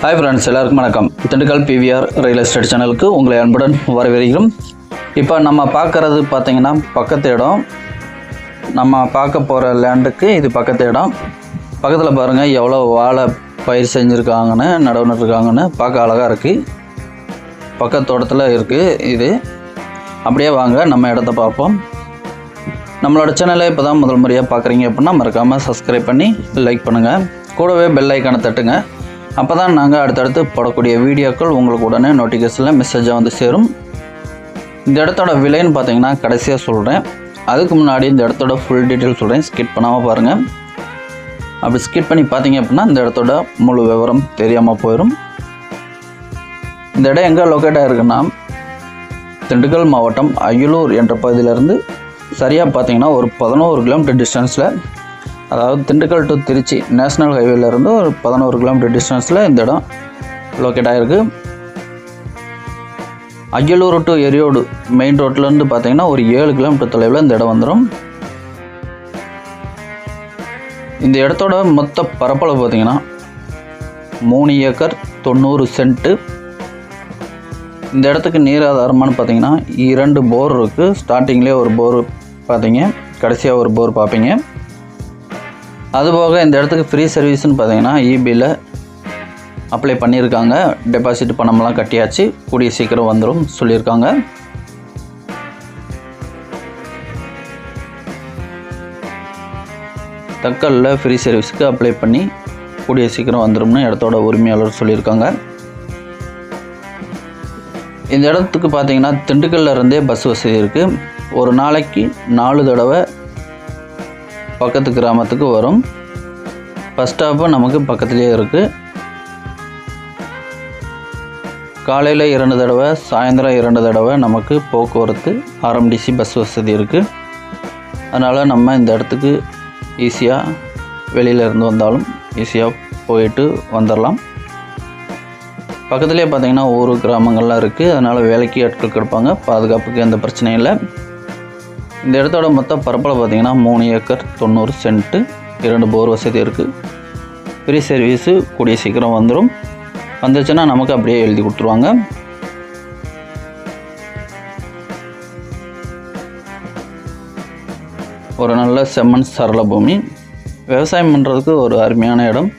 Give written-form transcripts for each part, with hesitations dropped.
Hi friends, எல்லாருக்கும் வணக்கம். Dindigul PVR real estate சேனலுக்கு உங்களை அன்புடன் வரவேற்கிறோம். இப்போ நம்ம பார்க்குறது பார்த்திங்கன்னா பக்கத்து இடம். நம்ம பார்க்க போகிற லேண்டுக்கு இது பக்கத்து இடம். பக்கத்தில் பாருங்கள் எவ்வளோ வாழை பயிர் செஞ்சுருக்காங்கன்னு, நடவு நட்டுருக்காங்கன்னு பார்க்க அழகாக இருக்குது. பக்கத்தோட்டத்தில் இருக்குது இது. அப்படியே வாங்க நம்ம இடத்த பார்ப்போம். நம்மளோட சேனலை இப்போ தான் முதல் முறையாக பார்க்குறீங்க அப்படின்னா மறக்காமல் சப்ஸ்கிரைப் பண்ணி லைக் பண்ணுங்கள். கூடவே பெல் ஐக்கானை தட்டுங்க. அப்போ தான் நாங்கள் அடுத்தடுத்து போடக்கூடிய வீடியோக்கள் உங்களுக்கு உடனே நோட்டிஃபிகேஷனில் மெசேஜாக வந்து சேரும். இந்த இடத்தோட விலைன்னு பார்த்தீங்கன்னா கடைசியாக சொல்கிறேன். அதுக்கு முன்னாடி இந்த இடத்தோட ஃபுல் டீட்டெயில் சொல்கிறேன், ஸ்கிப் பண்ணாமல் பாருங்கள். அப்படி ஸ்கிப் பண்ணி பார்த்தீங்க அப்படின்னா இந்த இடத்தோட முழு விவரம் தெரியாமல் போயிடும். இந்த இடம் எங்கே லொக்கேட்டாக இருக்குன்னா திண்டுக்கல் மாவட்டம் அய்யலூர் என்ற பகுதியிலேருந்து சரியாக பார்த்தீங்கன்னா ஒரு 11 கிலோமீட்டர் டிஸ்டன்ஸில், அதாவது திண்டுக்கல் டு திருச்சி நேஷ்னல் ஹைவேலேருந்து ஒரு 11 கிலோமீட்டர் டிஸ்டன்ஸில் இந்த இடம் லொக்கேட் ஆகிருக்கு. அய்யலூர் டு எரியோடு மெயின் ரோட்லேருந்து பார்த்தீங்கன்னா ஒரு 7 கிலோமீட்டர் தொலைவில் இந்த இடம் வந்துடும். இந்த இடத்தோட மொத்த பரப்பளவு பார்த்தீங்கன்னா 3 ஏக்கர் 90 சென்ட்டு. இந்த இடத்துக்கு நீர் ஆதாரமானு பார்த்தீங்கன்னா 2 போர் இருக்குது. ஸ்டார்டிங்லேயே ஒரு போர் பார்த்தீங்க, கடைசியாக ஒரு போர் பார்ப்பீங்க. அதுபோக இந்த இடத்துக்கு ஃப்ரீ சர்வீஸ்னு பார்த்தீங்கன்னா இபியில் அப்ளை பண்ணியிருக்காங்க. டெபாசிட் பணமெல்லாம் கட்டியாச்சு, கூடிய சீக்கிரம் வந்துடும் சொல்லியிருக்காங்க. தக்கலில் ஃப்ரீ சர்வீஸுக்கு அப்ளை பண்ணி கூடிய சீக்கிரம் வந்துடும்னு இடத்தோட உரிமையாளர் சொல்லியிருக்காங்க. இந்த இடத்துக்கு பார்த்தீங்கன்னா திண்டுக்கல்ல இருந்தே பஸ் வசதி இருக்குது. ஒரு நாளைக்கு 4 தடவை பக்கத்து கிராமத்துக்கு வரும். பஸ் ஸ்டாப்பு நமக்கு பக்கத்துலேயே இருக்குது. காலையில் 2 தடவை, சாயந்தரம் 2 தடவை நமக்கு போக்குவரத்து ஆர்எம்டிசி பஸ் வசதி இருக்குது. அதனால் நம்ம இந்த இடத்துக்கு ஈஸியாக வெளியில் இருந்து வந்தாலும் ஈஸியாக போயிட்டு வந்துடலாம். பக்கத்துலேயே பார்த்திங்கன்னா ஊர் கிராமங்கள்லாம் இருக்குது. அதனால் வேலைக்கு ஆட்கள் கிடப்பாங்க, பாதுகாப்புக்கு எந்த பிரச்சனையும் இல்லை. இந்த இடத்தோட மொத்த பரப்பளவு பார்த்திங்கன்னா 3 ஏக்கர் 90 சென்ட்டு, 2 போர் வசதி இருக்குது. ஃப்ரீ சர்வீஸு கூடிய சீக்கிரம் வந்துடும். வந்துச்சுன்னா நமக்கு அப்படியே எழுதி கொடுத்துருவாங்க. ஒரு நல்ல செம்மண் சரள பூமி, விவசாயம் பண்ணுறதுக்கு ஒரு அருமையான இடம்.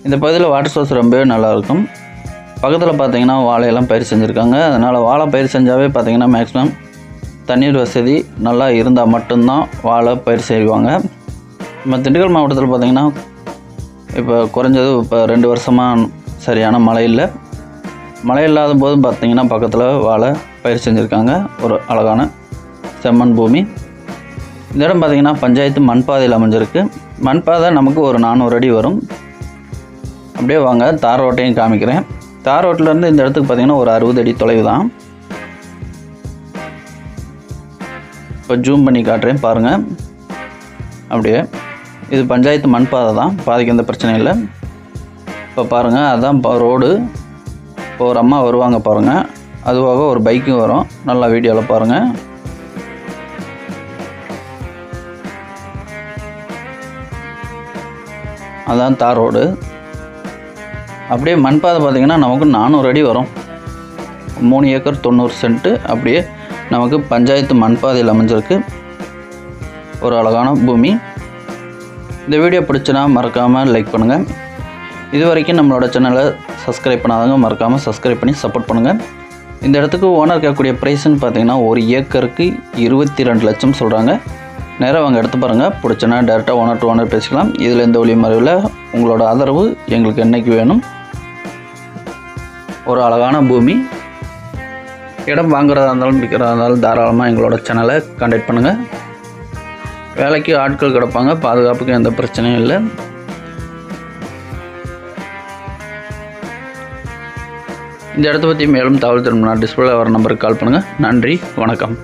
இந்த பகுதியில் வாட்டர் சோர்ஸ் ரொம்பவே நல்லாயிருக்கும். பக்கத்தில் பார்த்திங்கன்னா வாழையெல்லாம் பயிர் செஞ்சுருக்காங்க. அதனால் வாழை பயிர் செஞ்சாவே பார்த்திங்கன்னா மேக்ஸிமம் தண்ணீர் வசதி நல்லா இருந்தால் மட்டும்தான் வாழை பயிர் செய்வாங்க. நம்ம திண்டுக்கல் மாவட்டத்தில் பார்த்திங்கன்னா இப்போ குறைஞ்சது இப்போ 2 வருஷமாக சரியான மழை இல்லை. மழை இல்லாத போது பார்த்திங்கன்னா பக்கத்தில் வாழை பயிர் செஞ்சுருக்காங்க. ஒரு அழகான செம்மண் பூமி. இந்த இடம் பார்த்திங்கன்னா பஞ்சாயத்து மண்பாதையில் அமைஞ்சிருக்கு. மண்பாதை நமக்கு ஒரு 400 அடி வரும். அப்படியே வாங்க தார் ரோட்டையும் காமிக்கிறேன். தார் ரோட்டிலேருந்து இந்த இடத்துக்கு பார்த்திங்கன்னா ஒரு 60 அடி தொலைவு தான். இப்போ ஜூம் பண்ணி காட்டுறேன் பாருங்கள். அப்படியே இது பஞ்சாயத்து மண்பாதை தான், பாதைக்கு எந்த பிரச்சனையும் இல்லை. இப்போ பாருங்கள், அதுதான் ரோடு. இப்போ ஒரு அம்மா வருவாங்க பாருங்கள், அதுவாக ஒரு பைக்கும் வரும். நல்லா வீடியோவில் பாருங்கள். அதுதான் தார் ரோடு. அப்படியே மண்பாதை பார்த்திங்கன்னா நமக்கு 400 அடி வரும். 3 ஏக்கர் 90 சென்ட்டு. அப்படியே நமக்கு பஞ்சாயத்து மண்பாதையில் அமைஞ்சிருக்கு. ஒரு அழகான பூமி. இந்த வீடியோ பிடிச்சினா மறக்காமல் லைக் பண்ணுங்கள். இது வரைக்கும் நம்மளோட சேனலை சப்ஸ்கிரைப் பண்ணாதவங்க மறக்காமல் சப்ஸ்கிரைப் பண்ணி சப்போர்ட் பண்ணுங்கள். இந்த இடத்துக்கு ஓனர் கேட்கக்கூடிய ப்ரைஸ்ன்னு பார்த்தீங்கன்னா 1 ஏக்கருக்கு 22 லட்சம் சொல்கிறாங்க. நேராக வாங்க எடுத்து பாருங்கள். பிடிச்சனா டேரெக்டாக ஓனர் டு ஓனர் பேசிக்கலாம். இதில் எந்த ஒளி மறைவில் உங்களோட ஆதரவு எங்களுக்கு என்றைக்கு வேணும். ஒரு அழகான பூமி. இடம் வாங்குறதா இருந்தாலும் விற்கிறதா இருந்தாலும் தாராளமாக எங்களோட சேனலை கான்டாக்ட் பண்ணுங்கள். வேலைக்கு ஆட்கள் கிடப்பாங்க, பாதுகாப்புக்கு எந்த பிரச்சனையும் இல்லை. இந்த இடத்த பற்றி மேலும் தகவல் தெரியும்னா டிஸ்பிளே வர நம்பருக்கு கால் பண்ணுங்கள். நன்றி, வணக்கம்.